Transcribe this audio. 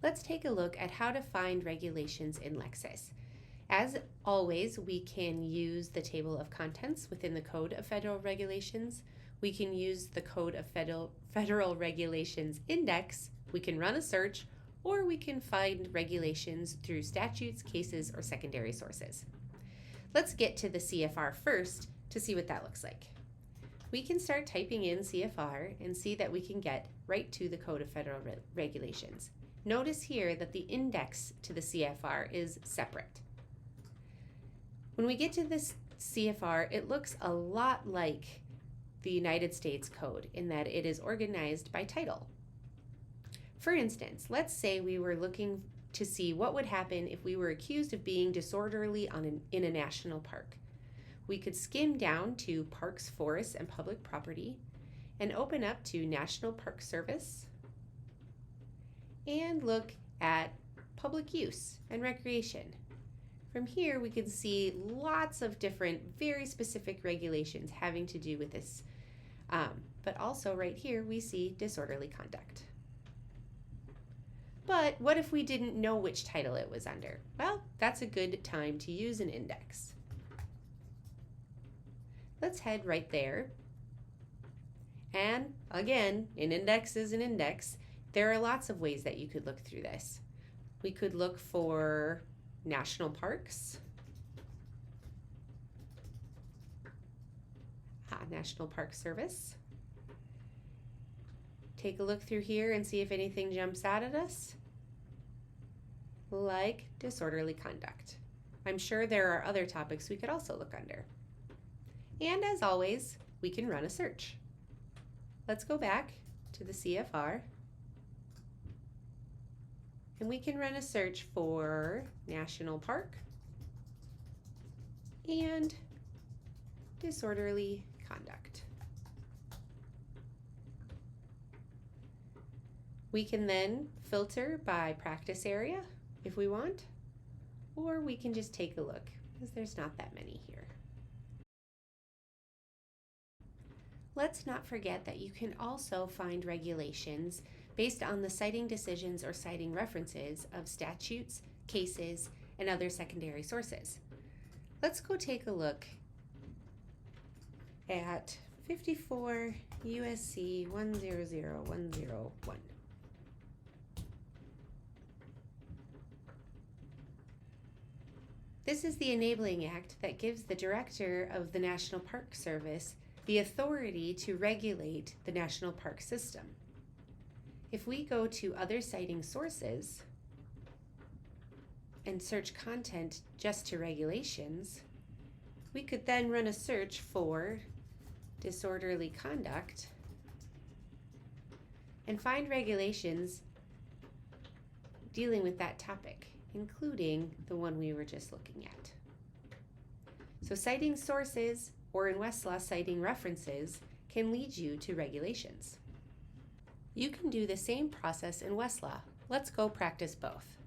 Let's take a look at how to find regulations in Lexis. As always, we can use the table of contents within the Code of Federal Regulations. We can use the Code of Federal Regulations index. We can run a search, or we can find regulations through statutes, cases, or secondary sources. Let's get to the CFR first to see what that looks like. We can start typing in CFR and see that we can get right to the Code of Federal Regulations. Notice here that the index to the CFR is separate. When we get to this CFR, it looks a lot like the United States Code in that it is organized by title. For instance, let's say we were looking to see what would happen if we were accused of being disorderly in a national park. We could skim down to Parks, Forests, and Public Property and open up to National Park Service and look at Public Use and Recreation. From here, we can see lots of different, very specific regulations having to do with this. But also right here, we see disorderly conduct. But what if we didn't know which title it was under? Well, that's a good time to use an index. Let's head right there. And again, an index is an index. There are lots of ways that you could look through this. We could look for national parks, National Park Service. Take a look through here and see if anything jumps out at us, like disorderly conduct. I'm sure there are other topics we could also look under. And as always, we can run a search. Let's go back to the CFR, and we can run a search for National Park and disorderly conduct. We can then filter by practice area if we want, or we can just take a look because there's not that many here. Let's not forget that you can also find regulations based on the citing decisions or citing references of statutes, cases, and other secondary sources. Let's go take a look at 54 USC 100101. This is the Enabling Act that gives the Director of the National Park Service the authority to regulate the national park system. If we go to other citing sources and search content just to regulations, we could then run a search for disorderly conduct and find regulations dealing with that topic, including the one we were just looking at. So citing sources, or in Westlaw, citing references, can lead you to regulations. You can do the same process in Westlaw. Let's go practice both.